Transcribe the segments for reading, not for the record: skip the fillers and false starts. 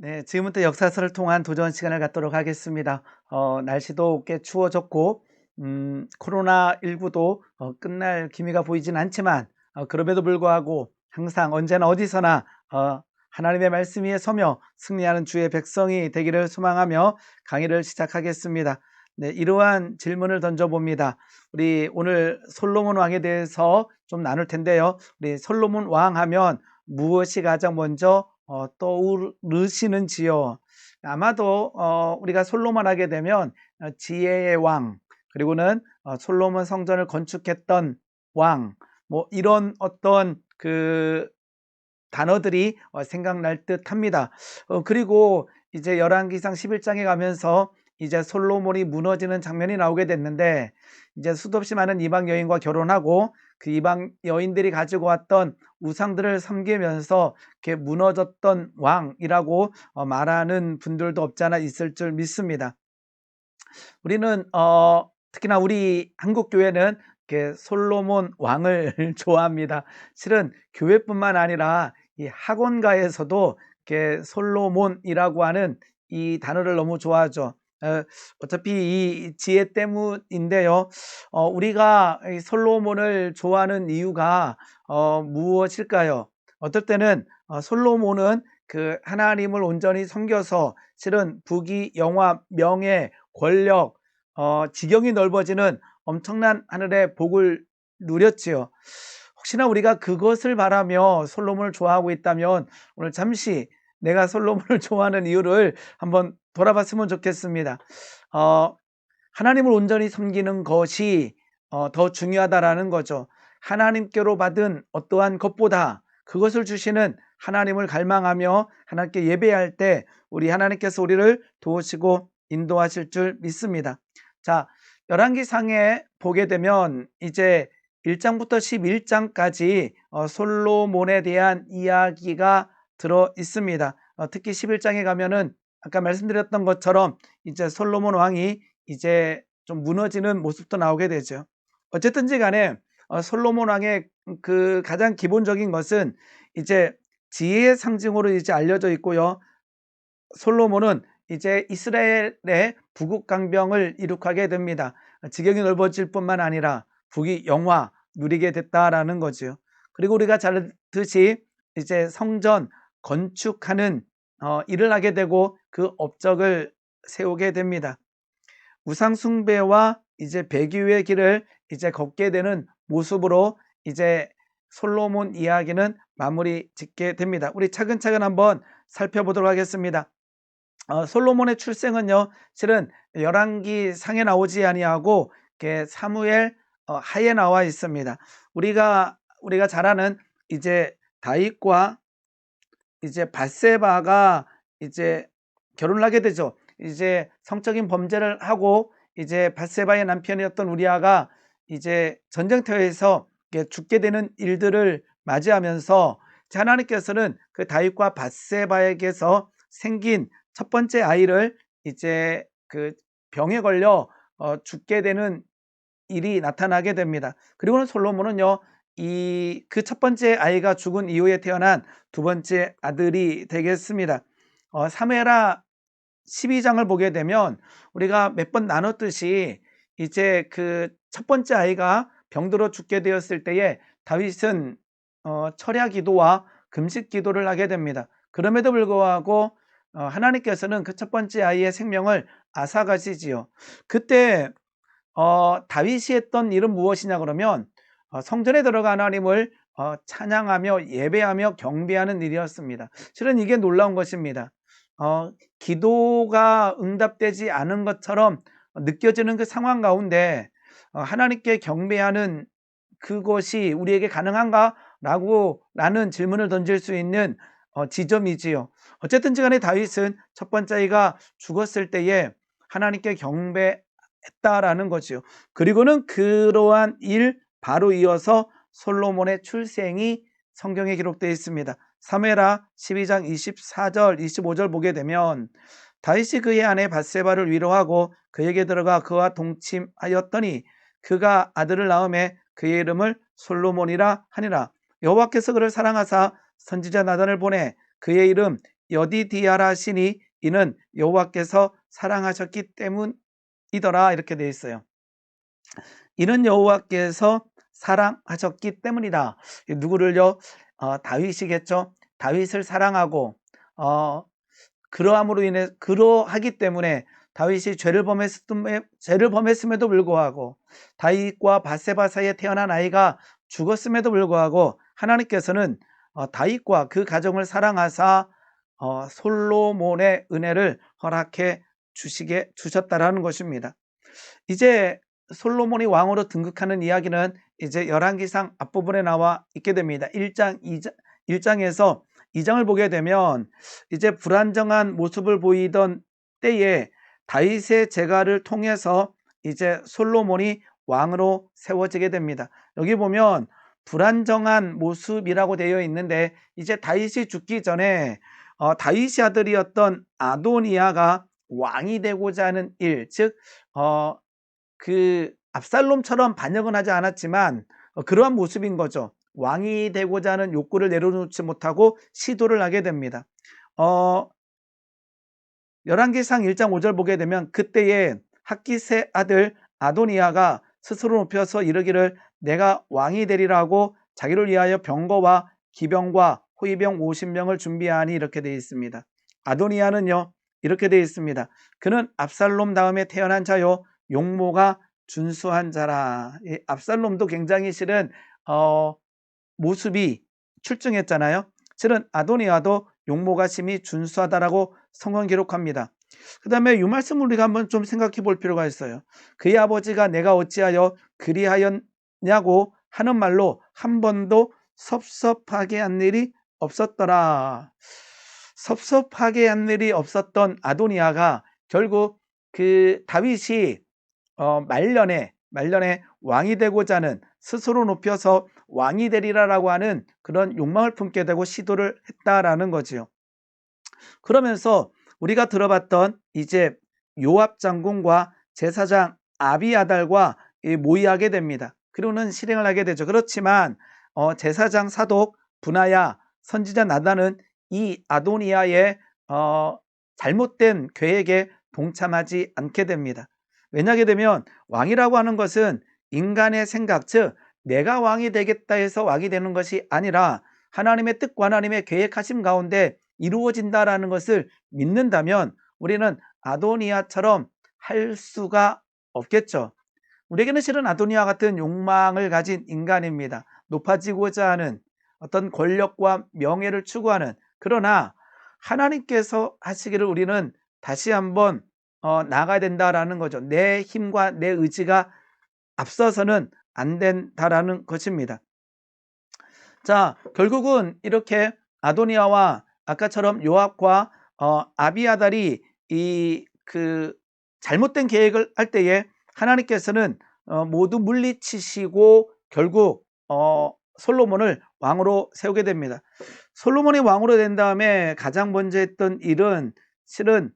네, 지금부터 역사서를 통한 도전 시간을 갖도록 하겠습니다. 날씨도 꽤 추워졌고, 코로나19도 끝날 기미가 보이진 않지만, 그럼에도 불구하고 항상 언제나 어디서나 하나님의 말씀 위에 서며 승리하는 주의 백성이 되기를 소망하며 강의를 시작하겠습니다. 네, 이러한 질문을 던져봅니다. 우리 오늘 솔로몬 왕에 대해서 좀 나눌 텐데요. 우리 솔로몬 왕 하면 무엇이 가장 먼저 떠오르시는지요? 아마도 우리가 솔로몬 하게 되면 지혜의 왕, 그리고는 솔로몬 성전을 건축했던 왕, 뭐 이런 어떤 그 단어들이 생각날 듯 합니다. 그리고 이제 열왕기상 11장에 가면서 이제 솔로몬이 무너지는 장면이 나오게 됐는데, 이제 수도 없이 많은 이방 여인과 결혼하고 그 이방 여인들이 가지고 왔던 우상들을 섬기면서 이렇게 무너졌던 왕이라고 말하는 분들도 없지 않아 있을 줄 믿습니다. 우리는 특히나 우리 한국 교회는 이렇게 솔로몬 왕을 좋아합니다. 실은 교회뿐만 아니라 이 학원가에서도 이렇게 솔로몬이라고 하는 이 단어를 너무 좋아하죠. 어차피 이 지혜 때문인데요. 우리가 이 솔로몬을 좋아하는 이유가 무엇일까요? 어떨 때는 솔로몬은 그 하나님을 온전히 섬겨서 실은 부귀, 영화, 명예, 권력, 지경이 넓어지는 엄청난 하늘의 복을 누렸지요. 혹시나 우리가 그것을 바라며 솔로몬을 좋아하고 있다면 오늘 잠시 내가 솔로몬을 좋아하는 이유를 한번 돌아봤으면 좋겠습니다. 하나님을 온전히 섬기는 것이 더 중요하다라는 거죠. 하나님께로 받은 어떠한 것보다 그것을 주시는 하나님을 갈망하며 하나님께 예배할 때 우리 하나님께서 우리를 도우시고 인도하실 줄 믿습니다. 자, 열왕기상에 보게 되면 이제 1장부터 11장까지 솔로몬에 대한 이야기가 들어 있습니다. 특히 11장에 가면은 아까 말씀드렸던 것처럼 이제 솔로몬 왕이 이제 좀 무너지는 모습도 나오게 되죠. 어쨌든지 간에 솔로몬 왕의 그 가장 기본적인 것은 이제 지혜의 상징으로 이제 알려져 있고요. 솔로몬은 이제 이스라엘의 부국 강병을 이룩하게 됩니다. 지경이 넓어질 뿐만 아니라 북이 영화 누리게 됐다라는 거죠. 그리고 우리가 잘 알듯이 이제 성전 건축하는 일을 하게 되고 그 업적을 세우게 됩니다. 우상 숭배와 이제 배교의 길을 이제 걷게 되는 모습으로 이제 솔로몬 이야기는 마무리 짓게 됩니다. 우리 차근차근 한번 살펴보도록 하겠습니다. 솔로몬의 출생은요, 실은 열왕기 상에 나오지 아니하고 사무엘 하에 나와 있습니다. 우리가 잘 아는 이제 다윗과 이제 밧세바가 이제 결혼을 하게 되죠. 이제 성적인 범죄를 하고 이제 밧세바의 남편이었던 우리아가 이제 전쟁터에서 죽게 되는 일들을 맞이하면서 하나님께서는 그 다윗과 밧세바에게서 생긴 첫 번째 아이를 이제 그 병에 걸려 죽게 되는 일이 나타나게 됩니다. 그리고는 솔로몬은요, 이 그 첫 번째 아이가 죽은 이후에 태어난 두 번째 아들이 되겠습니다. 사무엘하 12장을 보게 되면 우리가 몇 번 나눴듯이 이제 그 첫 번째 아이가 병들어 죽게 되었을 때에 다윗은 철야 기도와 금식 기도를 하게 됩니다. 그럼에도 불구하고 하나님께서는 그 첫 번째 아이의 생명을 앗아가시지요. 그때 다윗이 했던 일은 무엇이냐 그러면 성전에 들어가 하나님을 찬양하며 예배하며 경배하는 일이었습니다. 실은 이게 놀라운 것입니다. 기도가 응답되지 않은 것처럼 느껴지는 그 상황 가운데 하나님께 경배하는 그것이 우리에게 가능한가? 라는 질문을 던질 수 있는 지점이지요. 어쨌든지 간에 다윗은 첫 번째 아이가 죽었을 때에 하나님께 경배했다라는 거지요. 그리고는 그러한 일 바로 이어서 솔로몬의 출생이 성경에 기록되어 있습니다. 사무엘하 12장 24절 25절 보게 되면 다윗이 그의 아내 밧세바를 위로하고 그에게 들어가 그와 동침하였더니 그가 아들을 낳음에 그의 이름을 솔로몬이라 하니라. 여호와께서 그를 사랑하사 선지자 나단을 보내 그의 이름 여디디아라 하시니 이는 여호와께서 사랑하셨기 때문이더라. 이렇게 되어 있어요. 이는 여호와께서 사랑하셨기 때문이다. 누구를요? 다윗이겠죠. 다윗을 사랑하고 그러하기 때문에 다윗이 죄를 범했음에도 불구하고 다윗과 바세바 사이에 태어난 아이가 죽었음에도 불구하고 하나님께서는 다윗과 그 가정을 사랑하사 솔로몬의 은혜를 허락해 주셨다라는 것입니다. 이제 솔로몬이 왕으로 등극하는 이야기는 이제 열왕기상 앞부분에 나와 있게 됩니다. 1장에서 2장을 보게 되면 이제 불안정한 모습을 보이던 때에 다윗의 제가를 통해서 이제 솔로몬이 왕으로 세워지게 됩니다. 여기 보면 불안정한 모습이라고 되어 있는데 이제 다윗이 죽기 전에 다윗의 아들이었던 아도니아가 왕이 되고자 하는 일, 즉 그 압살롬처럼 반역은 하지 않았지만 그러한 모습인 거죠. 왕이 되고자 하는 욕구를 내려놓지 못하고 시도를 하게 됩니다. 열왕기상 1장 5절 보게 되면 그때에 학깃의 아들 아도니아가 스스로 높여서 이르기를 내가 왕이 되리라고 자기를 위하여 병거와 기병과 호위병 50명을 준비하니 이렇게 되어 있습니다. 아도니아는요 이렇게 되어 있습니다. 그는 압살롬 다음에 태어난 자요 용모가 준수한 자라. 이 압살롬도 굉장히 실은 모습이 출중했잖아요. 실은 아도니아도 용모가 심히 준수하다라고 성경 기록합니다. 그 다음에 이 말씀을 우리가 한번 좀 생각해 볼 필요가 있어요. 그의 아버지가 내가 어찌하여 그리하였냐고 하는 말로 한 번도 섭섭하게 한 일이 없었더라. 섭섭하게 한 일이 없었던 아도니아가 결국 그 다윗이 말년에 왕이 되고자 하는 스스로 높여서 왕이 되리라라고 하는 그런 욕망을 품게 되고 시도를 했다라는 거지요. 그러면서 우리가 들어봤던 이제 요압 장군과 제사장 아비아달과 모의하게 됩니다. 그리고는 실행을 하게 되죠. 그렇지만 제사장 사독 분하야 선지자 나단은 이 아도니아의 잘못된 계획에 동참하지 않게 됩니다. 왜냐하게 되면 왕이라고 하는 것은 인간의 생각, 즉 내가 왕이 되겠다 해서 왕이 되는 것이 아니라 하나님의 뜻과 하나님의 계획하심 가운데 이루어진다라는 것을 믿는다면 우리는 아도니아처럼 할 수가 없겠죠. 우리에게는 실은 아도니아 같은 욕망을 가진 인간입니다. 높아지고자 하는 어떤 권력과 명예를 추구하는, 그러나 하나님께서 하시기를 우리는 다시 한번 나가야 된다라는 거죠. 내 힘과 내 의지가 앞서서는 안 된다라는 것입니다. 자, 결국은 이렇게 아도니아와 아까처럼 요압과 아비아달이 그 잘못된 계획을 할 때에 하나님께서는 모두 물리치시고 결국 솔로몬을 왕으로 세우게 됩니다. 솔로몬이 왕으로 된 다음에 가장 먼저 했던 일은 실은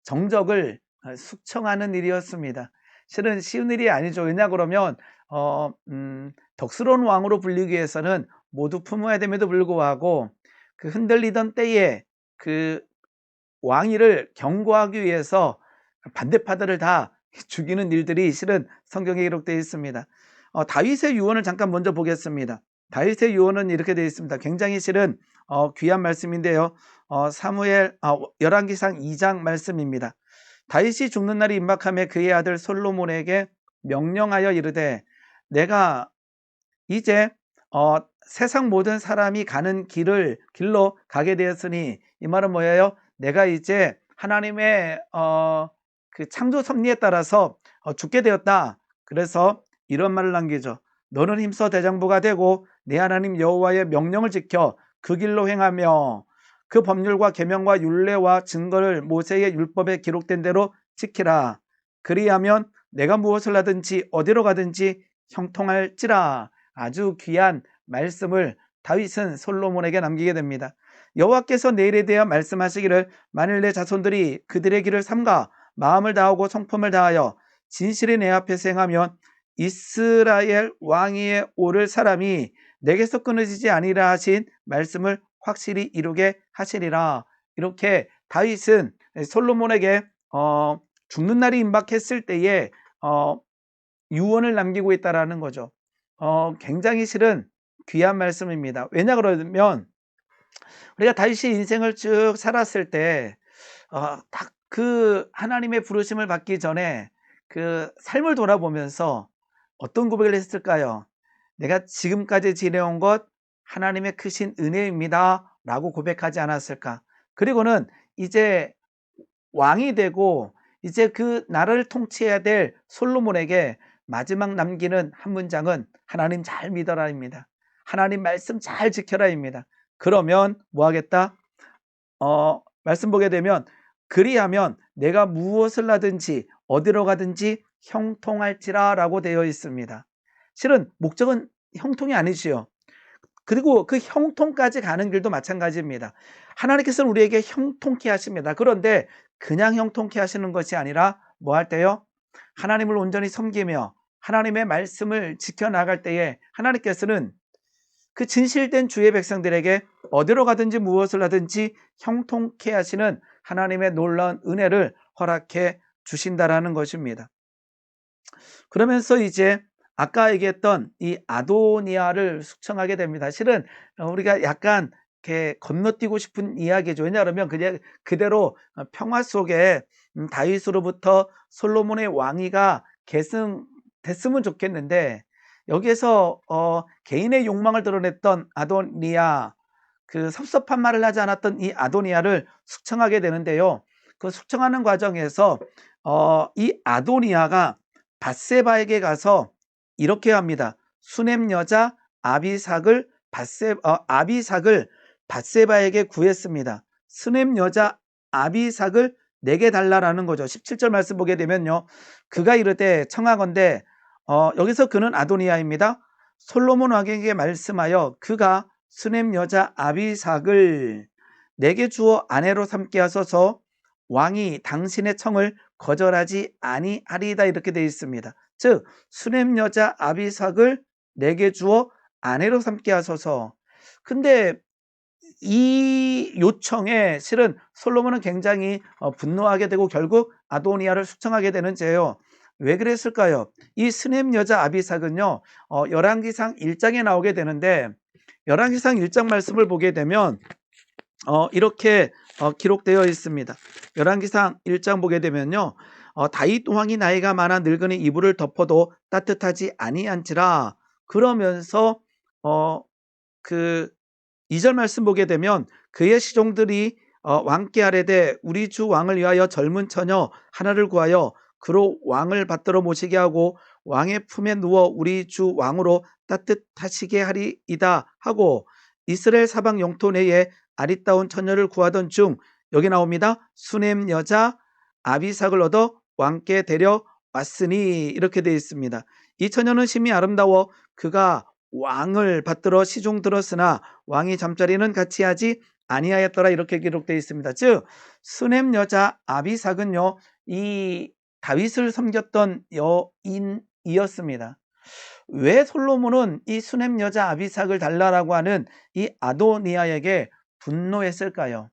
정적을 숙청하는 일이었습니다. 실은 쉬운 일이 아니죠. 왜냐 그러면 덕스러운 왕으로 불리기 위해서는 모두 품어야 됨에도 불구하고 그 흔들리던 때에 그 왕위를 경고하기 위해서 반대파들을 다 죽이는 일들이 실은 성경에 기록되어 있습니다. 다윗의 유언을 잠깐 먼저 보겠습니다. 다윗의 유언은 이렇게 되어 있습니다. 굉장히 실은 귀한 말씀인데요. 열왕기상 2장 말씀입니다. 다윗이 죽는 날이 임박하며 그의 아들 솔로몬에게 명령하여 이르되 내가 이제 세상 모든 사람이 가는 길로 가게 되었으니, 이 말은 뭐예요? 내가 이제 하나님의 그 창조 섭리에 따라서 죽게 되었다. 그래서 이런 말을 남기죠. 너는 힘써 대장부가 되고 내 하나님 여호와의 명령을 지켜 그 길로 행하며 그 법률과 계명과 율례와 증거를 모세의 율법에 기록된 대로 지키라. 그리하면 내가 무엇을 하든지 어디로 가든지 형통할지라. 아주 귀한 말씀을 다윗은 솔로몬에게 남기게 됩니다. 여호와께서 내일에 대하여 말씀하시기를 만일 내 자손들이 그들의 길을 삼가 마음을 다하고 성품을 다하여 진실이 내 앞에서 행하면 이스라엘 왕위에 오를 사람이 내게서 끊어지지 아니라 하신 말씀을 확실히 이루게 하시리라. 이렇게 다윗은 솔로몬에게 죽는 날이 임박했을 때에 유언을 남기고 있다라는 거죠. 굉장히 실은 귀한 말씀입니다. 왜냐 그러면 우리가 다윗이 인생을 쭉 살았을 때 딱 그 하나님의 부르심을 받기 전에 그 삶을 돌아보면서 어떤 고백을 했을까요? 내가 지금까지 지내온 것 하나님의 크신 은혜입니다 라고 고백하지 않았을까? 그리고는 이제 왕이 되고 이제 그 나라를 통치해야 될 솔로몬에게 마지막 남기는 한 문장은 하나님 잘 믿어라입니다. 하나님 말씀 잘 지켜라입니다. 그러면 뭐 하겠다? 말씀 보게 되면 그리하면 내가 무엇을 하든지 어디로 가든지 형통할지라 라고 되어 있습니다. 실은 목적은 형통이 아니지요. 그리고 그 형통까지 가는 길도 마찬가지입니다. 하나님께서는 우리에게 형통케 하십니다. 그런데 그냥 형통케 하시는 것이 아니라 뭐 할 때요? 하나님을 온전히 섬기며 하나님의 말씀을 지켜나갈 때에 하나님께서는 그 진실된 주의 백성들에게 어디로 가든지 무엇을 하든지 형통케 하시는 하나님의 놀라운 은혜를 허락해 주신다라는 것입니다. 그러면서 이제 아까 얘기했던 이 아도니아를 숙청하게 됩니다. 실은 우리가 약간 이렇게 건너뛰고 싶은 이야기죠. 왜냐하면 그냥 그대로 평화 속에 다윗으로부터 솔로몬의 왕위가 계승됐으면 좋겠는데 여기에서 개인의 욕망을 드러냈던 아도니아, 그 섭섭한 말을 하지 않았던 이 아도니아를 숙청하게 되는데요. 그 숙청하는 과정에서 이 아도니아가 밧세바에게 가서 이렇게 합니다. 수넴 여자 아비삭을 밧세바에게 구했습니다. 수넴 여자 아비삭을 내게 달라라는 거죠. 17절 말씀 보게 되면요. 그가 이르되 청하건대 여기서 그는 아도니아입니다. 솔로몬 왕에게 말씀하여 그가 수넴 여자 아비삭을 내게 주어 아내로 삼게 하소서 왕이 당신의 청을 거절하지 아니하리이다 이렇게 되어 있습니다. 즉 수넴 여자 아비삭을 내게 주어 아내로 삼게 하소서. 근데 이 요청에 실은 솔로몬은 굉장히 분노하게 되고 결국 아도니아를 숙청하게 되는 죄요. 왜 그랬을까요? 이 수넴 여자 아비삭은요 열왕기상 1장에 나오게 되는데 열왕기상 1장 말씀을 보게 되면 이렇게 기록되어 있습니다. 열왕기상 1장 보게 되면요 다윗 왕이 나이가 많아 늙으니 이불을 덮어도 따뜻하지 아니한지라. 그러면서 그 2절 말씀 보게 되면 그의 시종들이 왕께 아뢰되 우리 주 왕을 위하여 젊은 처녀 하나를 구하여 그로 왕을 받들어 모시게 하고 왕의 품에 누워 우리 주 왕으로 따뜻하시게 하리이다 하고 이스라엘 사방 영토 내에 아리따운 처녀를 구하던 중 여기 나옵니다. 수넴 여자 아비삭을 얻어 왕께 데려왔으니 이렇게 되어 있습니다. 이 처녀는 심히 아름다워 그가 왕을 받들어 시종 들었으나 왕이 잠자리는 같이 하지 아니하였더라 이렇게 기록되어 있습니다. 즉 수넴 여자 아비삭은요 이 다윗을 섬겼던 여인이었습니다. 왜 솔로몬은 이 수넴 여자 아비삭을 달라라고 하는 이 아도니아에게 분노했을까요?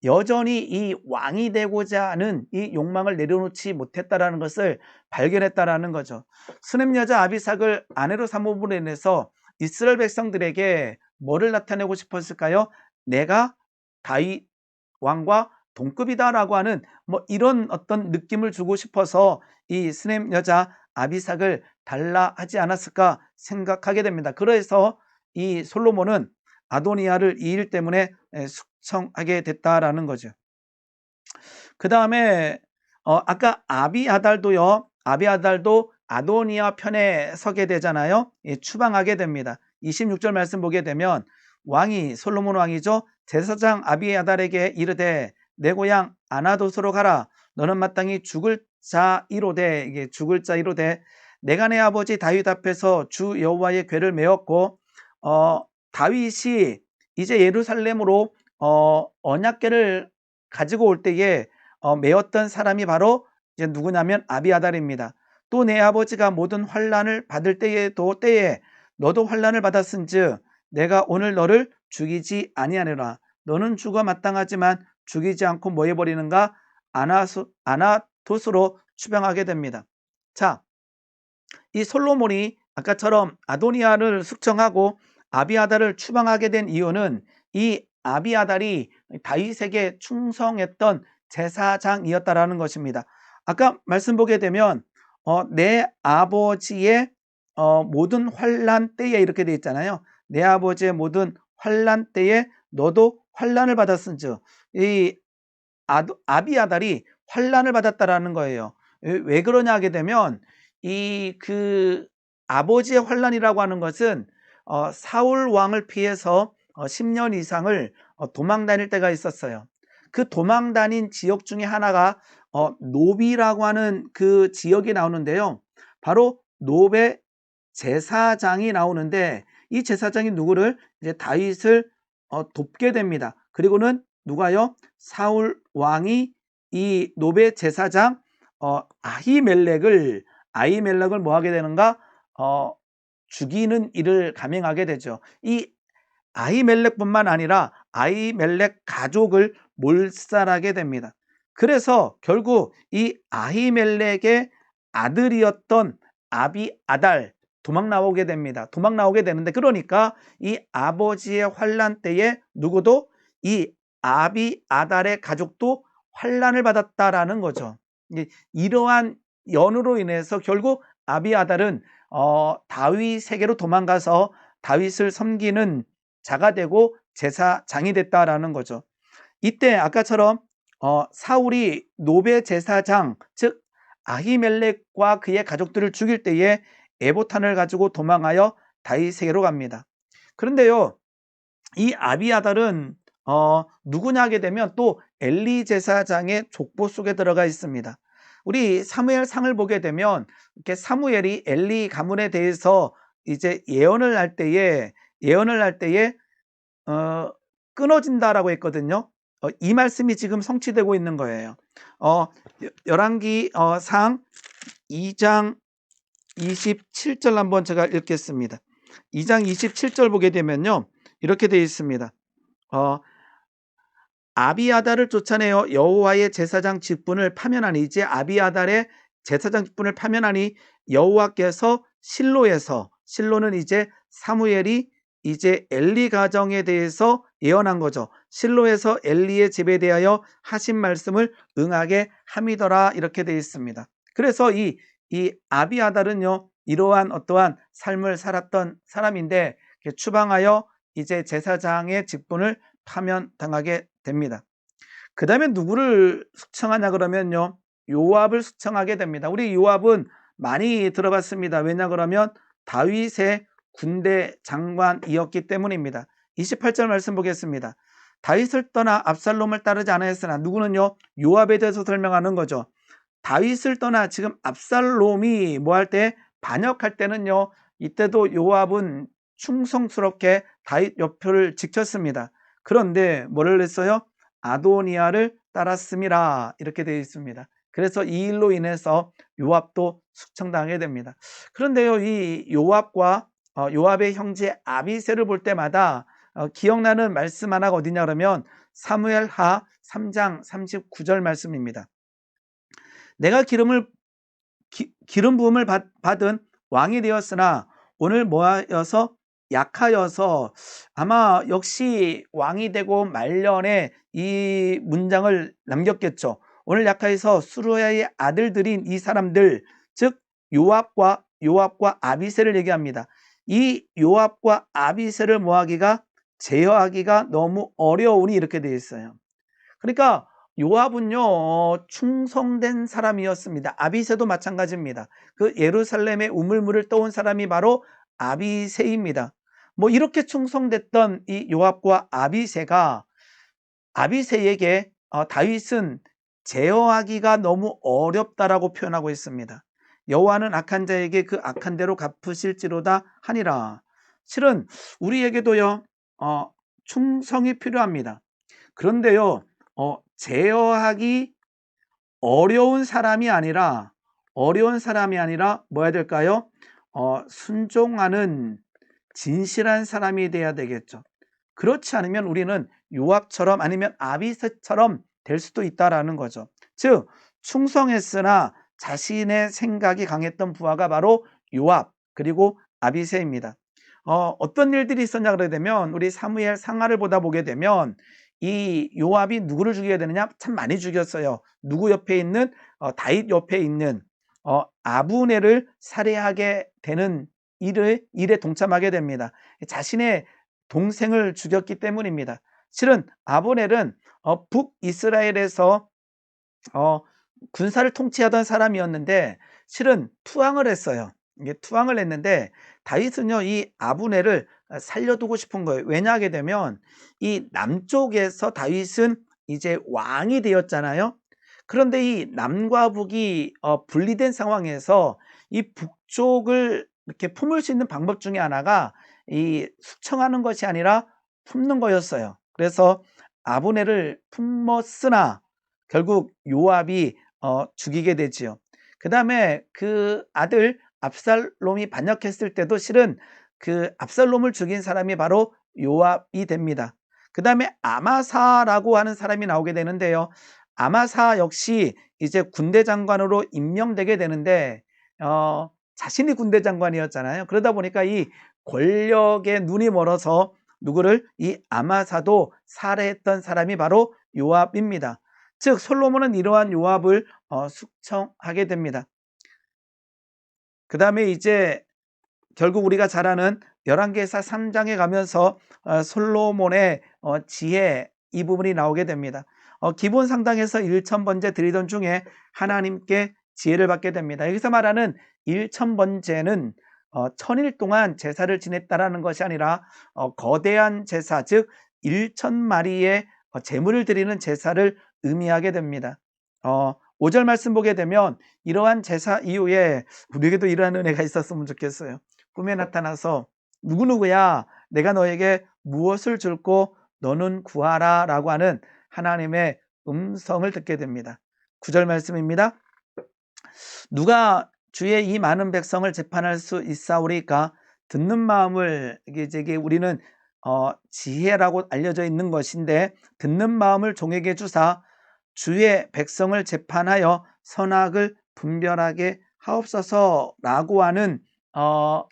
여전히 이 왕이 되고자 하는 이 욕망을 내려놓지 못했다라는 것을 발견했다라는 거죠. 수넴 여자 아비삭을 아내로 삼음으로 인해서 이스라엘 백성들에게 뭐를 나타내고 싶었을까요? 내가 다윗 왕과 동급이다라고 하는 뭐 이런 어떤 느낌을 주고 싶어서 이 수넴 여자 아비삭을 달라 하지 않았을까 생각하게 됩니다. 그래서 이 솔로몬은 아도니아를 이 일 때문에 숙청하게 됐다라는 거죠. 그 다음에 아까 아비아달도 아도니아 편에 서게 되잖아요. 추방하게 됩니다. 26절 말씀 보게 되면 왕이 솔로몬 왕이죠. 제사장 아비아달에게 이르되 내 고향 아나도스로 가라. 너는 마땅히 죽을 자이로되 이게 죽을 자이로되 내가 내 아버지 다윗 앞에서 주 여호와의 궤를 메었고 다윗이 이제 예루살렘으로 언약궤를 가지고 올 때에 메었던 사람이 바로 이제 누구냐면 아비아달입니다. 또 내 아버지가 모든 환난을 받을 때에 너도 환난을 받았은즉 내가 오늘 너를 죽이지 아니하리라. 너는 죽어 마땅하지만 죽이지 않고 뭐 해버리는가? 아나토스로 추방하게 됩니다. 자, 이 솔로몬이 아까처럼 아도니아를 숙청하고 아비아달을 추방하게 된 이유는 이 아비아달이 다윗에게 충성했던 제사장이었다라는 것입니다. 아까 말씀 보게 되면 내 아버지의 모든 환난 때에 이렇게 되어 있잖아요. 내 아버지의 모든 환난 때에 너도 환난을 받았은즉, 이 아비아달이 환난을 받았다라는 거예요. 왜 그러냐 하게 되면 이 아버지의 환난이라고 하는 것은 사울 왕을 피해서 10년 이상을 도망 다닐 때가 있었어요. 그 도망 다닌 지역 중에 하나가 노비라고 하는 그 지역이 나오는데요. 바로 노베 제사장이 나오는데, 이 제사장이 누구를? 이제 다윗을 돕게 됩니다. 그리고는 누가요? 사울 왕이 이 노베 제사장 아히멜렉을 뭐 하게 되는가? 죽이는 일을 감행하게 되죠. 이 아히멜렉뿐만 아니라 아히멜렉 가족을 몰살하게 됩니다. 그래서 결국 이 아히멜렉의 아들이었던 아비아달 도망 나오게 됩니다. 도망 나오게 되는데, 그러니까 이 아버지의 환난 때에 누구도 이 아비아달의 가족도 환난을 받았다라는 거죠. 이러한 연으로 인해서 결국 아비아달은 다윗에게로 도망가서 다윗을 섬기는 자가 되고 제사장이 됐다라는 거죠. 이때 아까처럼 사울이 노베 제사장, 즉 아히멜렉과 그의 가족들을 죽일 때에 에봇탄을 가지고 도망하여 다윗에게로 갑니다. 그런데요, 이 아비아달은 누구냐 하게 되면 또 엘리 제사장의 족보 속에 들어가 있습니다. 우리 사무엘 상을 보게 되면 이렇게 사무엘이 엘리 가문에 대해서 이제 예언을 할 때에 끊어진다라고 했거든요. 이 말씀이 지금 성취되고 있는 거예요. 열왕기 상 2장 27절 한번 제가 읽겠습니다. 2장 27절 보게 되면요, 이렇게 되어 있습니다. 아비아달을 쫓아내어 여호와의 제사장 직분을 파면하니, 이제 아비아달의 제사장 직분을 파면하니 여호와께서 실로는 이제 사무엘이 이제 엘리 가정에 대해서 예언한 거죠. 실로에서 엘리의 집에 대하여 하신 말씀을 응하게 함이더라, 이렇게 되어 있습니다. 그래서 이 아비아달은요, 이러한 어떠한 삶을 살았던 사람인데 추방하여 이제 제사장의 직분을 파면당하게 됩니다. 그 다음에 누구를 숙청하냐 그러면요, 요압을 숙청하게 됩니다. 우리 요압은 많이 들어봤습니다. 왜냐 그러면 다윗의 군대 장관이었기 때문입니다. 28절 말씀 보겠습니다. 다윗을 떠나 압살롬을 따르지 않았으나, 누구는요, 요압에 대해서 설명하는 거죠. 다윗을 떠나 지금 압살롬이 뭐 할 때, 반역할 때는요, 이때도 요압은 충성스럽게 다윗 옆을 지켰습니다. 그런데 뭐를 했어요? 아도니아를 따랐음이라, 이렇게 되어 있습니다. 그래서 이 일로 인해서 요압도 숙청당하게 됩니다. 그런데요, 이 요압의 형제 아비새를 볼 때마다 기억나는 말씀 하나가 어디냐 그러면 사무엘하 3장 39절 말씀입니다. 내가 기름 부음을 받은 왕이 되었으나 오늘 뭐하여서 약하여서, 아마 역시 왕이 되고 말년에 이 문장을 남겼겠죠. 오늘 약하여서 수르야의 아들들인 이 사람들, 즉 요압과 아비새를 얘기합니다. 이 요압과 아비새를 제어하기가 너무 어려우니, 이렇게 되어 있어요. 그러니까 요압은요, 충성된 사람이었습니다. 아비새도 마찬가지입니다. 그 예루살렘의 우물물을 떠온 사람이 바로 아비새입니다. 뭐 이렇게 충성됐던 이 요압과 아비새에게 다윗은 제어하기가 너무 어렵다라고 표현하고 있습니다. 여호와는 악한 자에게 그 악한 대로 갚으실지로다 하니라. 실은 우리에게도요, 충성이 필요합니다. 그런데요, 제어하기 어려운 사람이 아니라 뭐 해야 될까요? 순종하는 진실한 사람이 돼야 되겠죠. 그렇지 않으면 우리는 요압처럼 아니면 아비새처럼 될 수도 있다라는 거죠. 즉 충성했으나 자신의 생각이 강했던 부하가 바로 요압 그리고 아비새입니다. 어떤 일들이 있었냐 그러게 되면 우리 사무엘 상하를 보다 보게 되면 이 요압이 누구를 죽여야 되느냐? 참 많이 죽였어요. 누구 옆에 있는 다윗 옆에 있는 아브넬을 살해하게 되는 일에 동참하게 됩니다. 자신의 동생을 죽였기 때문입니다. 실은 아브넬은 북이스라엘에서 군사를 통치하던 사람이었는데 실은 투항을 했어요. 이게 투항을 했는데 다윗은요 이 아브넬을 살려두고 싶은 거예요. 왜냐 하게 되면 이 남쪽에서 다윗은 이제 왕이 되었잖아요. 그런데 이 남과 북이 분리된 상황에서 이 북쪽을 이렇게 품을 수 있는 방법 중에 하나가 이 숙청하는 것이 아니라 품는 거였어요. 그래서 아브넬을 품었으나 결국 요압이 죽이게 되지요. 그 다음에 그 아들 압살롬이 반역했을 때도 실은 그 압살롬을 죽인 사람이 바로 요압이 됩니다. 그 다음에 아마사라고 하는 사람이 나오게 되는데요. 아마사 역시 이제 군대 장관으로 임명되게 되는데 자신이 군대 장관이었잖아요. 그러다 보니까 이 권력에 눈이 멀어서 누구를 이 아마사도 살해했던 사람이 바로 요압입니다. 즉 솔로몬은 이러한 요압을 숙청하게 됩니다. 그 다음에 이제 결국 우리가 잘 아는 열왕기사 3장에 가면서 솔로몬의 지혜 이 부분이 나오게 됩니다. 기본 상당에서 1000번제 드리던 중에 하나님께 지혜를 받게 됩니다. 여기서 말하는 1000번제는 1000일 동안 제사를 지냈다라는 것이 아니라 거대한 제사 즉 1000마리의 제물을 드리는 제사를 의미하게 됩니다. 5절 말씀 보게 되면 이러한 제사 이후에 우리에게도 이러한 은혜가 있었으면 좋겠어요. 꿈에 나타나서 누구누구야 내가 너에게 무엇을 줄고 너는 구하라 라고 하는 하나님의 음성을 듣게 됩니다. 9절 말씀입니다. 누가 주의 이 많은 백성을 재판할 수 있사오리까? 듣는 마음을 이게 우리는 지혜라고 알려져 있는 것인데 듣는 마음을 종에게 주사 주의 백성을 재판하여 선악을 분별하게 하옵소서라고 하는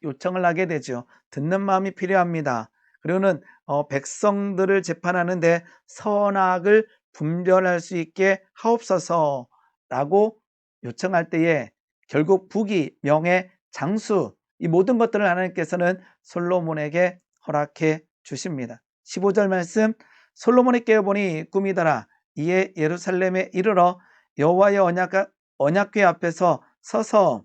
요청을 하게 되죠. 듣는 마음이 필요합니다. 그리고는 백성들을 재판하는데 선악을 분별할 수 있게 하옵소서라고 요청할 때에 결국 부귀, 명예, 장수 이 모든 것들을 하나님께서는 솔로몬에게 허락해 주십니다. 15절 말씀 솔로몬이 깨어보니 꿈이더라. 이에 예루살렘에 이르러 여호와의 언약궤 앞에서 서서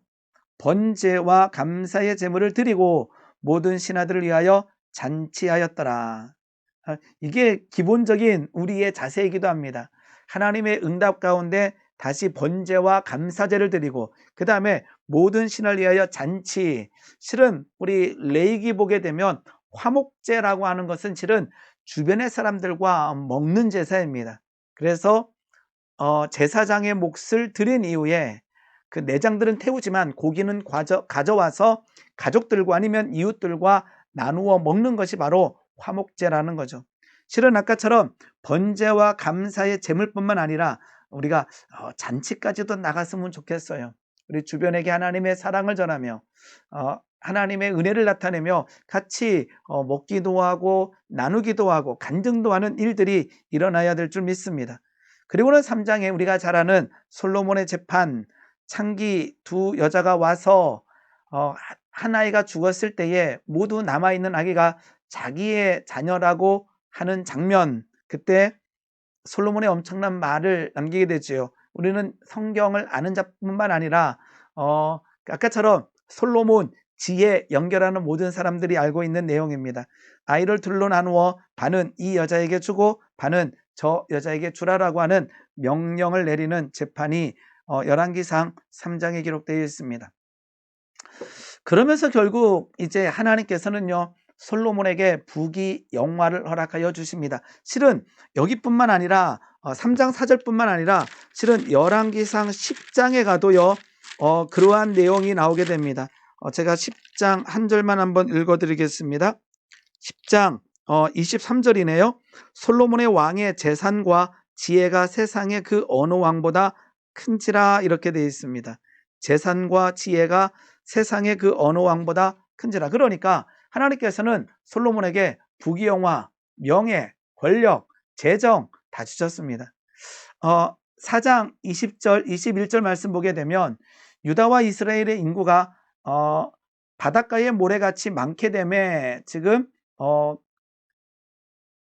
번제와 감사의 제물을 드리고 모든 신하들을 위하여 잔치하였더라. 이게 기본적인 우리의 자세이기도 합니다. 하나님의 응답 가운데 다시 번제와 감사제를 드리고 그 다음에 모든 신을 위하여 잔치. 실은 우리 레위기 보게 되면 화목제라고 하는 것은 실은 주변의 사람들과 먹는 제사입니다. 그래서 제사장의 몫을 드린 이후에 그 내장들은 태우지만 고기는 가져와서 가족들과 아니면 이웃들과 나누어 먹는 것이 바로 화목제라는 거죠. 실은 아까처럼 번제와 감사의 제물뿐만 아니라 우리가 잔치까지도 나갔으면 좋겠어요. 우리 주변에게 하나님의 사랑을 전하며 하나님의 은혜를 나타내며 같이 먹기도 하고 나누기도 하고 간증도 하는 일들이 일어나야 될 줄 믿습니다. 그리고는 3장에 우리가 잘 아는 솔로몬의 재판 창기 두 여자가 와서 한 아이가 죽었을 때에 모두 남아있는 아기가 자기의 자녀라고 하는 장면, 그때 솔로몬의 엄청난 말을 남기게 되지요. 우리는 성경을 아는 자뿐만 아니라 아까처럼 솔로몬 지혜 연결하는 모든 사람들이 알고 있는 내용입니다. 아이를 둘로 나누어 반은 이 여자에게 주고 반은 저 여자에게 주라라고 하는 명령을 내리는 재판이 열왕기상 3장에 기록되어 있습니다. 그러면서 결국 이제 하나님께서는요 솔로몬에게 부귀 영화를 허락하여 주십니다. 실은 여기뿐만 아니라 3장 4절뿐만 아니라 실은 열왕기상 10장에 가도요 그러한 내용이 나오게 됩니다. 제가 10장 한 절만 한번 읽어드리겠습니다. 10장 23절이네요. 솔로몬의 왕의 재산과 지혜가 세상의 그 어느 왕보다 큰지라 이렇게 되어 있습니다. 재산과 지혜가 세상의 그 어느 왕보다 큰지라. 그러니까 하나님께서는 솔로몬에게 부귀영화, 명예, 권력, 재정 다 주셨습니다. 4장 20절, 21절 말씀 보게 되면 유다와 이스라엘의 인구가 바닷가의 모래같이 많게 되매 지금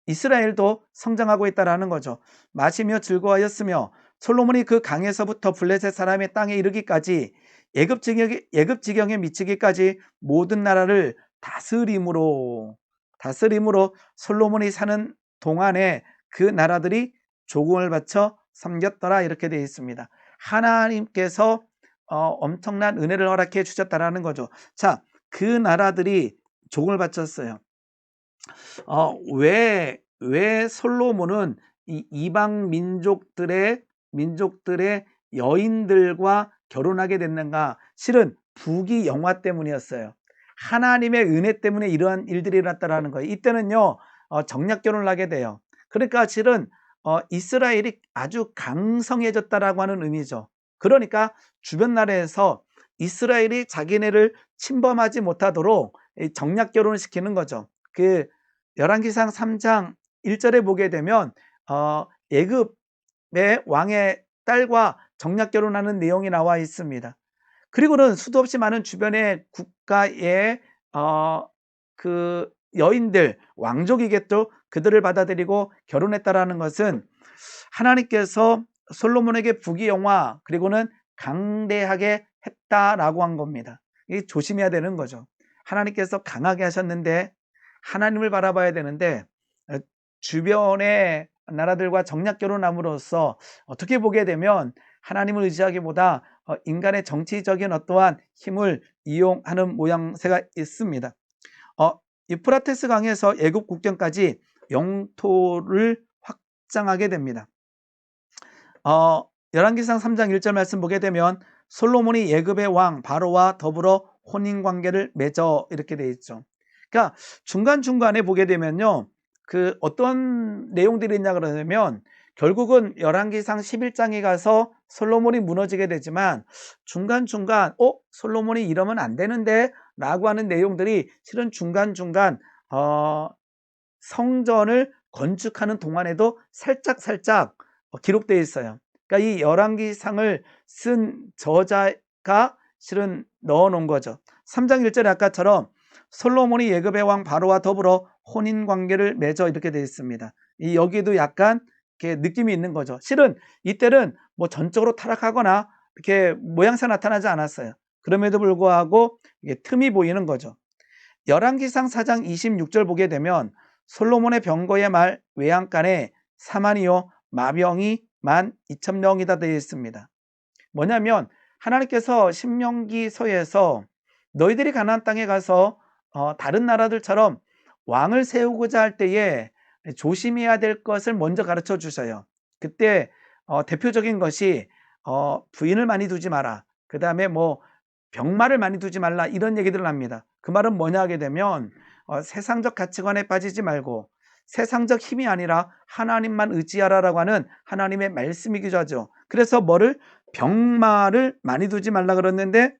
이스라엘도 성장하고 있다라는 거죠. 마시며 즐거워하였으며 솔로몬이 그 강에서부터 블레셋 사람의 땅에 이르기까지 애굽 지경에 미치기까지 모든 나라를 다스림으로 솔로몬이 사는 동안에 그 나라들이 조공을 바쳐 섬겼더라 이렇게 되어 있습니다. 하나님께서 엄청난 은혜를 허락해 주셨다라는 거죠. 자, 그 나라들이 조공을 바쳤어요. 왜 솔로몬은 이 이방 민족들의 여인들과 결혼하게 됐는가? 실은 부귀영화 때문이었어요. 하나님의 은혜 때문에 이러한 일들이 일어났다라는 거예요. 이때는요, 정략 결혼을 하게 돼요. 그러니까 실은 이스라엘이 아주 강성해졌다라고 하는 의미죠. 그러니까 주변 나라에서 이스라엘이 자기네를 침범하지 못하도록 정략 결혼을 시키는 거죠. 그 열왕기상 3장 1절에 보게 되면 애굽의 왕의 딸과 정략 결혼하는 내용이 나와 있습니다. 그리고는 수도 없이 많은 주변의 국가의 그 여인들, 왕족이겠죠. 그들을 받아들이고 결혼했다라는 것은 하나님께서 솔로몬에게 부귀영화 그리고는 강대하게 했다라고 한 겁니다. 이 조심해야 되는 거죠. 하나님께서 강하게 하셨는데 하나님을 바라봐야 되는데 주변의 나라들과 정략 결혼함으로써 어떻게 보게 되면 하나님을 의지하기보다 인간의 정치적인 어떠한 힘을 이용하는 모양새가 있습니다. 유프라테스 강에서 애굽 국경까지 영토를 확장하게 됩니다. 열왕기상 3장 1절 말씀 보게 되면 솔로몬이 애굽의 왕 바로와 더불어 혼인관계를 맺어 이렇게 되어 있죠. 그러니까 중간중간에 보게 되면요. 그 어떤 내용들이 있냐 그러면 결국은 열왕기상 11장에 가서 솔로몬이 무너지게 되지만 중간중간 솔로몬이 이러면 안 되는데 라고 하는 내용들이 실은 중간중간 성전을 건축하는 동안에도 살짝 기록되어 있어요. 그러니까 이 열왕기상을 쓴 저자가 실은 넣어놓은 거죠. 3장 1절에 아까처럼 솔로몬이 애굽의 왕 바로와 더불어 혼인관계를 맺어 이렇게 되어 있습니다. 여기에도 약간 이렇게 느낌이 있는 거죠. 실은 이때는 뭐 전적으로 타락하거나 이렇게 모양새 나타나지 않았어요. 그럼에도 불구하고 이게 틈이 보이는 거죠. 열왕기상 4장 26절 보게 되면 솔로몬의 병거의 말 외양간에 사만이요 마병이 12,000명이다 되어 있습니다. 뭐냐면 하나님께서 신명기서에서 너희들이 가나안 땅에 가서 다른 나라들처럼 왕을 세우고자 할 때에 조심해야 될 것을 먼저 가르쳐 주셔요. 그때 대표적인 것이 부인을 많이 두지 마라. 그 다음에 뭐 병마를 많이 두지 말라 이런 얘기들을 합니다. 그 말은 뭐냐 하게 되면 세상적 가치관에 빠지지 말고 세상적 힘이 아니라 하나님만 의지하라라고 하는 하나님의 말씀이기도 하죠. 그래서 뭐를 병마를 많이 두지 말라 그랬는데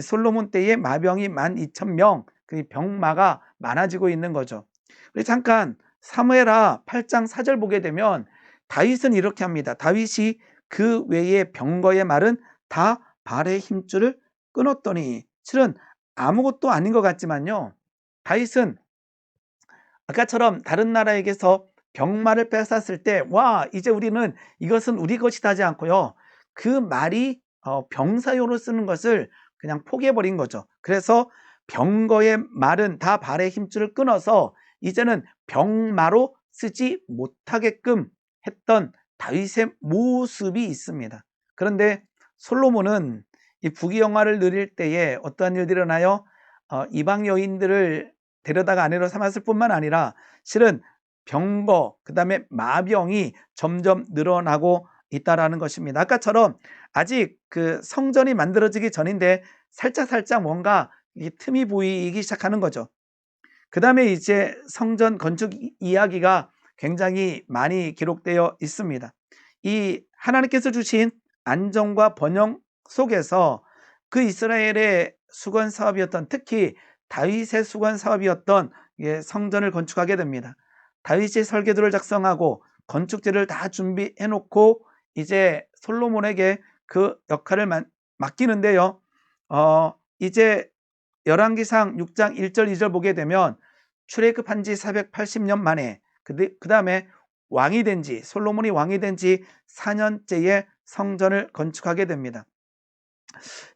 솔로몬 때에 마병이 12,000명 그 병마가 많아지고 있는 거죠. 우리 잠깐 사무엘하 8장 4절 보게 되면 다윗은 이렇게 합니다. 다윗이 그 외의 병거의 말은 다 발의 힘줄을 끊었더니 실은 아무것도 아닌 것 같지만요. 다윗은 아까처럼 다른 나라에게서 병마를 뺏었을 때 와 이제 우리는 이것은 우리 것이다 하지 않고요. 그 말이 병사용으로 쓰는 것을 그냥 포기해버린 거죠. 그래서 병거의 말은 다 발의 힘줄을 끊어서 이제는 병마로 쓰지 못하게끔 했던 다윗의 모습이 있습니다. 그런데 솔로몬은 이 부귀영화를 누릴 때에 어떠한 일들이 일어나요? 이방 여인들을 데려다가 아내로 삼았을 뿐만 아니라 실은 병거 그 다음에 마병이 점점 늘어나고 있다라는 것입니다. 아까처럼 아직 그 성전이 만들어지기 전인데 살짝 뭔가 이 틈이 보이기 시작하는 거죠. 그 다음에 이제 성전 건축 이야기가 굉장히 많이 기록되어 있습니다. 이 하나님께서 주신 안정과 번영 속에서 그 이스라엘의 수건 사업이었던, 특히 다윗의 수건 사업이었던 성전을 건축하게 됩니다. 다윗이 설계도를 작성하고 건축지를 다 준비해 놓고 이제 솔로몬에게 그 역할을 맡기는데요. 이제 열왕기상 6장 1절 2절 보게 되면 출애굽한 지 480년 만에 그 다음에 왕이 된 지, 솔로몬이 왕이 된 지 4년째에 성전을 건축하게 됩니다.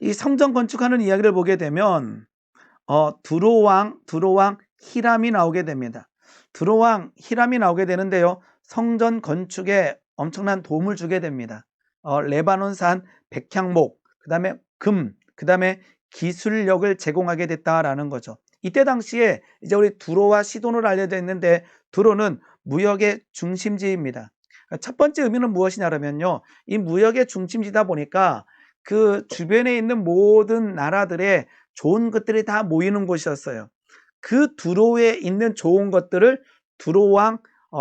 이 성전 건축하는 이야기를 보게 되면 두로왕 히람이 나오게 됩니다. 두로왕 히람이 나오게 되는데요. 성전 건축에 엄청난 도움을 주게 됩니다. 레바논산 백향목, 그 다음에 금, 그 다음에 기술력을 제공하게 됐다라는 거죠. 이때 당시에 이제 우리 두로와 시돈으로 알려져 있는데, 두로는 무역의 중심지입니다. 첫 번째 의미는 무엇이냐면요, 이 무역의 중심지다 보니까 그 주변에 있는 모든 나라들의 좋은 것들이 다 모이는 곳이었어요. 그 두로에 있는 좋은 것들을 두로왕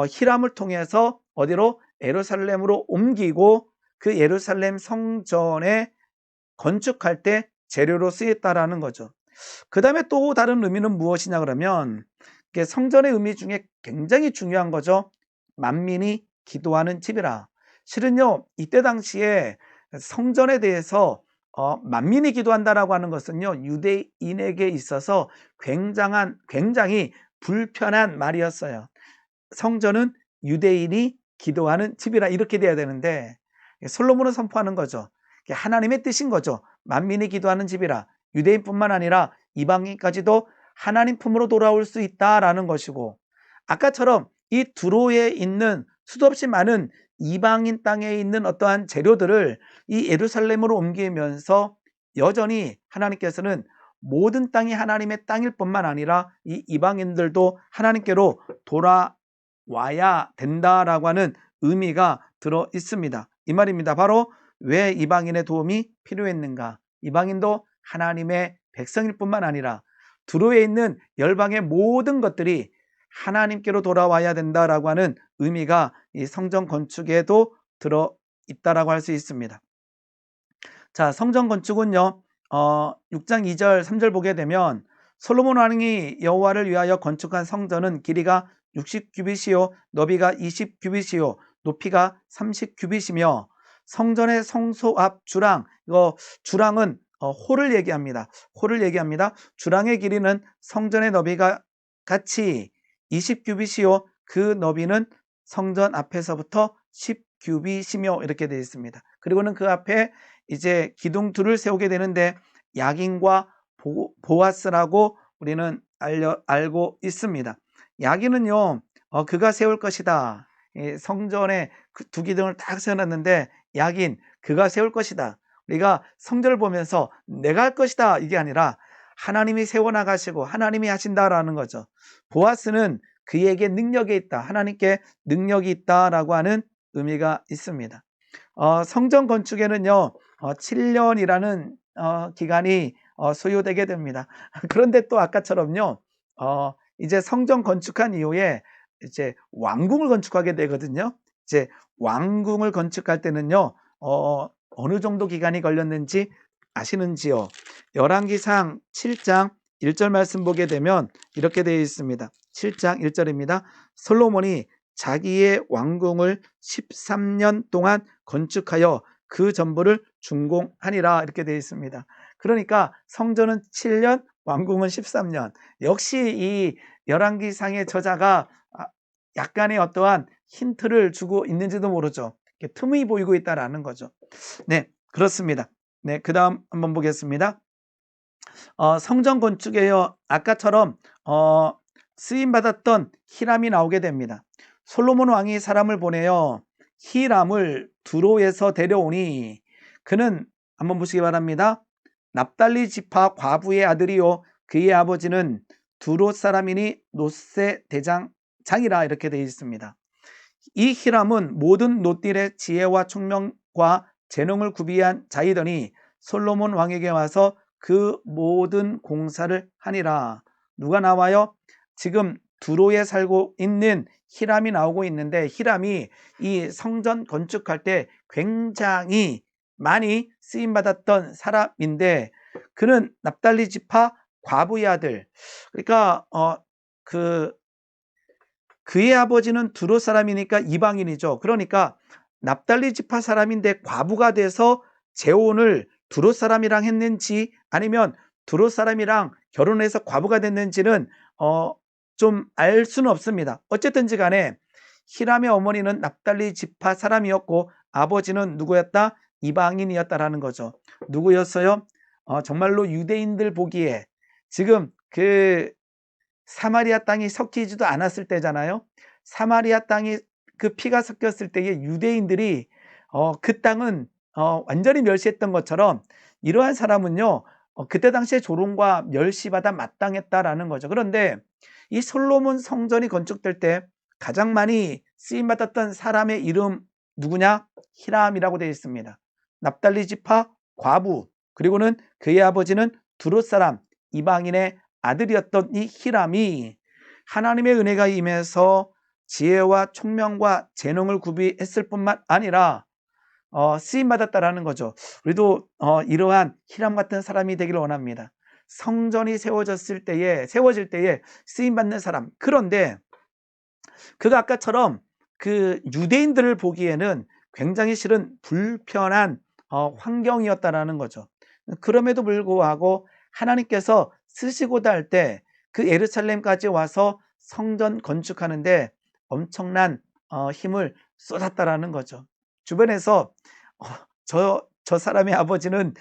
히람을 통해서 어디로? 예루살렘으로 옮기고 그 예루살렘 성전에 건축할 때 재료로 쓰였다라는 거죠. 그 다음에 또 다른 의미는 무엇이냐 그러면 성전의 의미 중에 굉장히 중요한 거죠. 만민이 기도하는 집이라. 실은요, 이때 당시에 성전에 대해서 만민이 기도한다라고 하는 것은요, 유대인에게 있어서 굉장히 불편한 말이었어요. 성전은 유대인이 기도하는 집이라 이렇게 돼야 되는데, 솔로몬은 선포하는 거죠. 하나님의 뜻인 거죠. 만민이 기도하는 집이라. 유대인뿐만 아니라 이방인까지도 하나님 품으로 돌아올 수 있다라는 것이고, 아까처럼 이 두로에 있는 수도 없이 많은 이방인 땅에 있는 어떠한 재료들을 이 예루살렘으로 옮기면서 여전히 하나님께서는 모든 땅이 하나님의 땅일 뿐만 아니라 이 이방인들도 하나님께로 돌아와야 된다라고 하는 의미가 들어 있습니다. 이 말입니다. 바로 왜 이방인의 도움이 필요했는가? 이방인도 하나님의 백성일 뿐만 아니라 두로에 있는 열방의 모든 것들이 하나님께로 돌아와야 된다라고 하는 의미가 이 성전 건축에도 들어 있다라고 할 수 있습니다. 자, 성전 건축은요, 6장 2절 3절 보게 되면 솔로몬 왕이 여호와를 위하여 건축한 성전은 길이가 60규빗이요 너비가 20규빗이요 높이가 30규빗이며 성전의 성소 앞 주랑, 이거 주랑은 홀을 얘기합니다. 홀을 얘기합니다. 주랑의 길이는 성전의 너비가 같이 20규빗이요 그 너비는 성전 앞에서부터 10규빗이며 이렇게 되어 있습니다. 그리고는 그 앞에 이제 기둥 둘을 세우게 되는데 야긴과 보아스라고 우리는 알고 있습니다. 야긴은요, 그가 세울 것이다. 성전에 두 기둥을 딱 세워놨는데 야긴, 그가 세울 것이다. 우리가 성전을 보면서 내가 할 것이다 이게 아니라 하나님이 세워나가시고 하나님이 하신다라는 거죠. 보아스는 그에게 능력이 있다. 하나님께 능력이 있다라고 하는 의미가 있습니다. 성전 건축에는요 7년이라는 기간이 소요되게 됩니다. 그런데 또 아까처럼요 이제 성전 건축한 이후에 이제 왕궁을 건축하게 되거든요. 이제 왕궁을 건축할 때는요 어느 정도 기간이 걸렸는지 아시는지요? 열왕기상 7장 1절 말씀 보게 되면 이렇게 되어 있습니다. 7장 1절입니다. 솔로몬이 자기의 왕궁을 13년 동안 건축하여 그 전부를 준공하니라 이렇게 되어 있습니다. 그러니까 성전은 7년, 왕궁은 13년. 역시 이 열왕기상의 저자가 약간의 어떠한 힌트를 주고 있는지도 모르죠. 틈이 보이고 있다라는 거죠. 네, 그렇습니다. 네, 그 다음 한번 보겠습니다. 성전 건축에요. 아까처럼 쓰임받았던 히람이 나오게 됩니다. 솔로몬 왕이 사람을 보내요. 히람을 두로에서 데려오니 그는 한번 보시기 바랍니다. 납달리 지파 과부의 아들이요 그의 아버지는 두로 사람이니 노세 대장이라 이렇게 되어 있습니다. 이 히람은 모든 노딜의 지혜와 총명과 재능을 구비한 자이더니 솔로몬 왕에게 와서 그 모든 공사를 하니라. 누가 나와요? 지금 두로에 살고 있는 히람이 나오고 있는데, 히람이 이 성전 건축할 때 굉장히 많이 쓰임받았던 사람인데, 그는 납달리 지파 과부의 아들. 그러니까 그의 아버지는 두로 사람이니까 이방인이죠. 그러니까 납달리 지파 사람인데 과부가 돼서 재혼을 두로 사람이랑 했는지, 아니면 두로 사람이랑 결혼해서 과부가 됐는지는 좀 알 수는 없습니다. 어쨌든지 간에 히람의 어머니는 납달리 지파 사람이었고 아버지는 누구였다? 이방인이었다라는 거죠. 누구였어요? 정말로 유대인들 보기에 지금 그 사마리아 땅이 섞이지도 않았을 때잖아요. 사마리아 땅이 그 피가 섞였을 때에 유대인들이 그 땅은 완전히 멸시했던 것처럼, 이러한 사람은요 그때 당시에 조롱과 멸시받아 마땅했다라는 거죠. 그런데 이 솔로몬 성전이 건축될 때 가장 많이 쓰임받았던 사람의 이름 누구냐? 히람이라고 되어 있습니다. 납달리 지파 과부, 그리고는 그의 아버지는 두롯 사람 이방인의 아들이었던 이 히람이 하나님의 은혜가 임해서 지혜와 총명과 재능을 구비했을 뿐만 아니라 쓰임받았다라는 거죠. 우리도 이러한 히람 같은 사람이 되기를 원합니다. 성전이 세워질 때에 쓰임받는 사람. 그런데 그가 아까처럼 그 유대인들을 보기에는 굉장히 실은 불편한 환경이었다라는 거죠. 그럼에도 불구하고 하나님께서 쓰시고자 할 때 그 예루살렘까지 와서 성전 건축하는데 엄청난 힘을 쏟았다라는 거죠. 주변에서 저 사람의 아버지는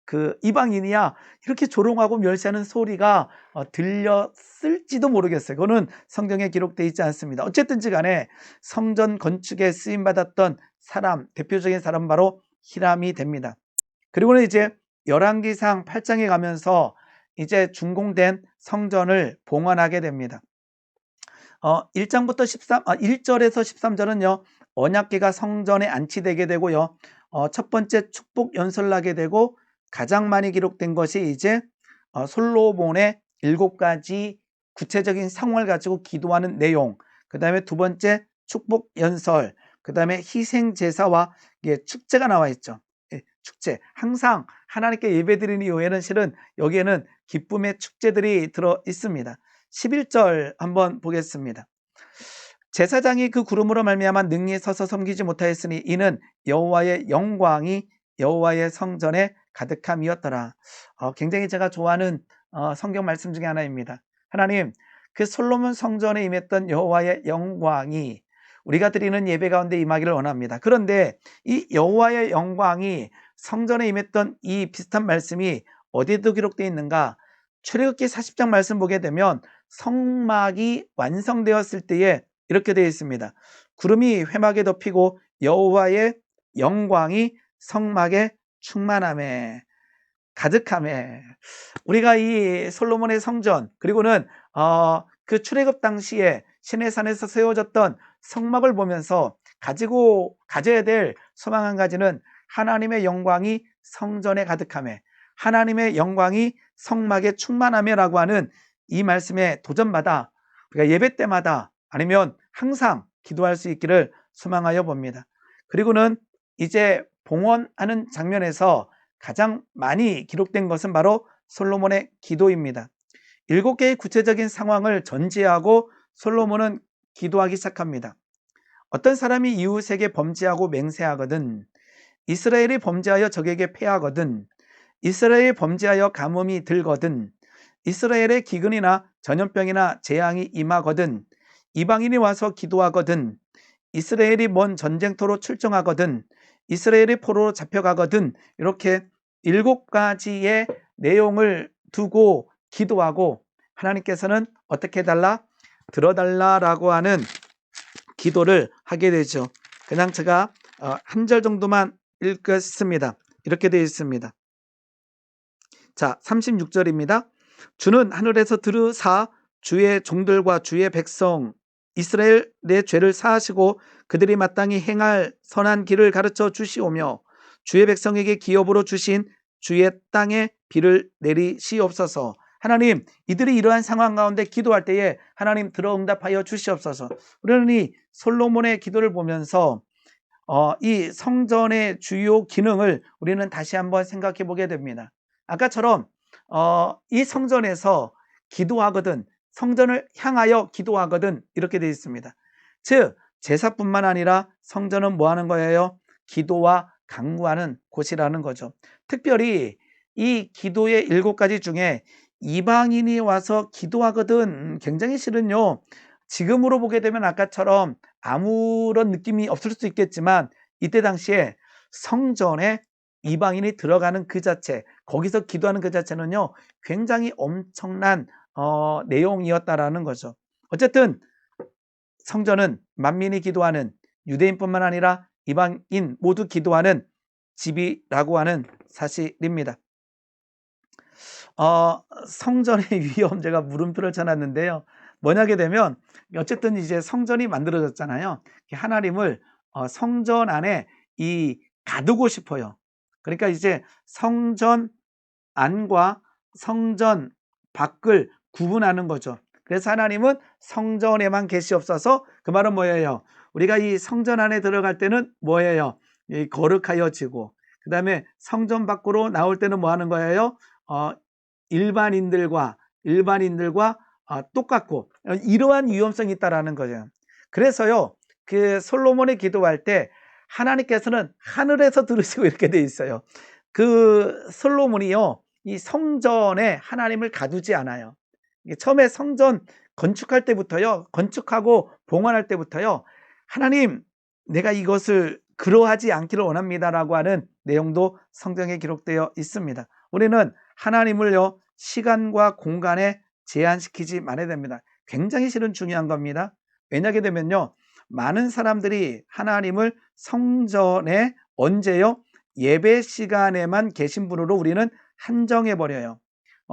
그 이방인이야, 이렇게 조롱하고 멸시하는 소리가 들렸을지도 모르겠어요. 그거는 성경에 기록되어 있지 않습니다. 어쨌든지 간에 성전 건축에 쓰임받았던 사람, 대표적인 사람 바로 히람이 됩니다. 그리고는 이제 열왕기상 8장에 가면서 이제 준공된 성전을 봉헌하게 됩니다. 1절에서 13절은요 언약궤가 성전에 안치되게 되고요, 첫 번째 축복 연설을 하게 되고, 가장 많이 기록된 것이 이제 솔로몬의 7가지 구체적인 상황을 가지고 기도하는 내용, 그 다음에 두 번째 축복 연설, 그 다음에 희생 제사와 축제가 나와 있죠. 축제, 항상 하나님께 예배드리는 이후에는 실은 여기에는 기쁨의 축제들이 들어 있습니다. 11절 한번 보겠습니다. 제사장이 그 구름으로 말미암아 능히 서서 섬기지 못하였으니 이는 여호와의 영광이 여호와의 성전에 가득함이었더라. 굉장히 제가 좋아하는 성경 말씀 중에 하나입니다. 하나님, 그 솔로몬 성전에 임했던 여호와의 영광이 우리가 드리는 예배 가운데 임하기를 원합니다. 그런데 이 여호와의 영광이 성전에 임했던 이 비슷한 말씀이 어디에도 기록되어 있는가? 출애굽기 40장 말씀 보게 되면 성막이 완성되었을 때에 이렇게 되어 있습니다. 구름이 회막에 덮이고 여호와의 영광이 성막에 충만함에 가득함에. 우리가 이 솔로몬의 성전, 그리고는 그 출애굽 당시에 시내산에서 세워졌던 성막을 보면서 가져야 될 소망 한 가지는 하나님의 영광이 성전에 가득함에, 하나님의 영광이 성막에 충만함에라고 하는 이 말씀에 도전마다 우리가 예배 때마다 아니면 항상 기도할 수 있기를 소망하여 봅니다. 그리고는 이제 봉헌하는 장면에서 가장 많이 기록된 것은 바로 솔로몬의 기도입니다. 7개의 구체적인 상황을 전제하고 솔로몬은 기도하기 시작합니다. 어떤 사람이 이웃에게 범죄하고 맹세하거든, 이스라엘이 범죄하여 적에게 패하거든, 이스라엘이 범죄하여 가뭄이 들거든, 이스라엘의 기근이나 전염병이나 재앙이 임하거든, 이방인이 와서 기도하거든, 이스라엘이 먼 전쟁터로 출정하거든, 이스라엘이 포로로 잡혀가거든, 이렇게 7가지의 내용을 두고 기도하고 하나님께서는 어떻게 해달라? 들어달라라고 하는 기도를 하게 되죠. 그냥 제가 한 절 정도만 읽겠습니다. 이렇게 되어 있습니다. 자, 36절입니다. 주는 하늘에서 들으사 주의 종들과 주의 백성 이스라엘의 죄를 사하시고 그들이 마땅히 행할 선한 길을 가르쳐 주시오며 주의 백성에게 기업으로 주신 주의 땅에 비를 내리시옵소서. 하나님, 이들이 이러한 상황 가운데 기도할 때에 하나님 들어 응답하여 주시옵소서. 우리는 이 솔로몬의 기도를 보면서 이 성전의 주요 기능을 우리는 다시 한번 생각해 보게 됩니다. 아까처럼 이 성전에서 기도하거든, 성전을 향하여 기도하거든, 이렇게 되어 있습니다. 즉 제사뿐만 아니라 성전은 뭐 하는 거예요? 기도와 간구하는 곳이라는 거죠. 특별히 이 기도의 7가지 중에 이방인이 와서 기도하거든, 굉장히 싫은요, 지금으로 보게 되면 아까처럼 아무런 느낌이 없을 수 있겠지만 이때 당시에 성전에 이방인이 들어가는 그 자체, 거기서 기도하는 그 자체는요, 굉장히 엄청난 내용이었다라는 거죠. 어쨌든 성전은 만민이 기도하는, 유대인뿐만 아니라 이방인 모두 기도하는 집이라고 하는 사실입니다. 성전의 위험, 제가 물음표를 쳐놨는데요. 뭐냐게 되면 어쨌든 이제 성전이 만들어졌잖아요. 하나님을 성전 안에 가두고 싶어요. 그러니까 이제 성전 안과 성전 밖을 구분하는 거죠. 그래서 하나님은 성전에만 계시옵소서. 그 말은 뭐예요? 우리가 이 성전 안에 들어갈 때는 뭐예요? 거룩하여지고, 그 다음에 성전 밖으로 나올 때는 뭐 하는 거예요? 일반인들과 똑같고, 이러한 위험성이 있다라는 거죠. 그래서요, 그 솔로몬이 기도할 때 하나님께서는 하늘에서 들으시고 이렇게 돼 있어요. 그 솔로몬이요, 이 성전에 하나님을 가두지 않아요. 처음에 성전 건축할 때부터요, 건축하고 봉헌할 때부터요, 하나님, 내가 이것을 그러하지 않기를 원합니다라고 하는 내용도 성경에 기록되어 있습니다. 우리는 하나님을요, 시간과 공간에 제한시키지 말아야 됩니다. 굉장히 실은 중요한 겁니다. 왜냐하게 되면요, 많은 사람들이 하나님을 성전에 언제요? 예배 시간에만 계신 분으로 우리는 한정해 버려요.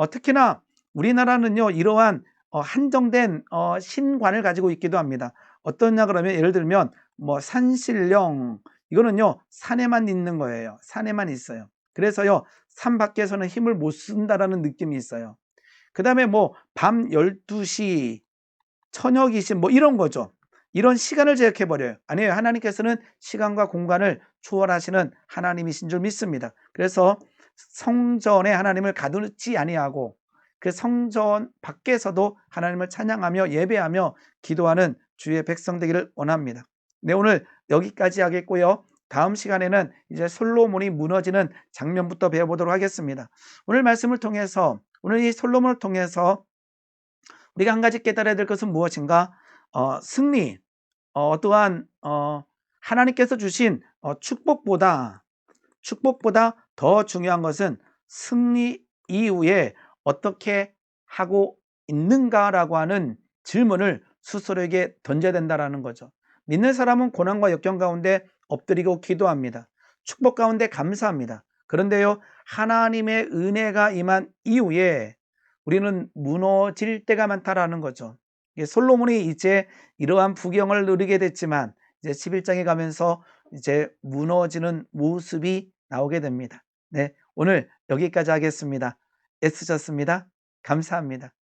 특히나 우리나라는요, 이러한 한정된 신관을 가지고 있기도 합니다. 어떠냐 그러면, 예를 들면 뭐 산신령, 이거는요 산에만 있는 거예요. 산에만 있어요. 그래서요 산 밖에서는 힘을 못 쓴다라는 느낌이 있어요. 그 다음에 뭐 밤 12시 처녀 귀신 뭐 이런 거죠. 이런 시간을 제약해 버려요. 아니에요. 하나님께서는 시간과 공간을 초월하시는 하나님이신 줄 믿습니다. 그래서 성전에 하나님을 가두지 아니하고 그 성전 밖에서도 하나님을 찬양하며 예배하며 기도하는 주의 백성 되기를 원합니다. 네, 오늘 여기까지 하겠고요. 다음 시간에는 이제 솔로몬이 무너지는 장면부터 배워보도록 하겠습니다. 오늘 말씀을 통해서, 오늘 이 솔로몬을 통해서 우리가 한 가지 깨달아야 될 것은 무엇인가? 승리, 어떠한 하나님께서 주신 축복보다 더 중요한 것은 승리 이후에 어떻게 하고 있는가라고 하는 질문을 스스로에게 던져야 된다는 거죠. 믿는 사람은 고난과 역경 가운데 엎드리고 기도합니다. 축복 가운데 감사합니다. 그런데요, 하나님의 은혜가 임한 이후에 우리는 무너질 때가 많다라는 거죠. 솔로몬이 이제 이러한 부경을 누리게 됐지만 이제 11장에 가면서 이제 무너지는 모습이 나오게 됩니다. 네, 오늘 여기까지 하겠습니다. 애쓰셨습니다. 감사합니다.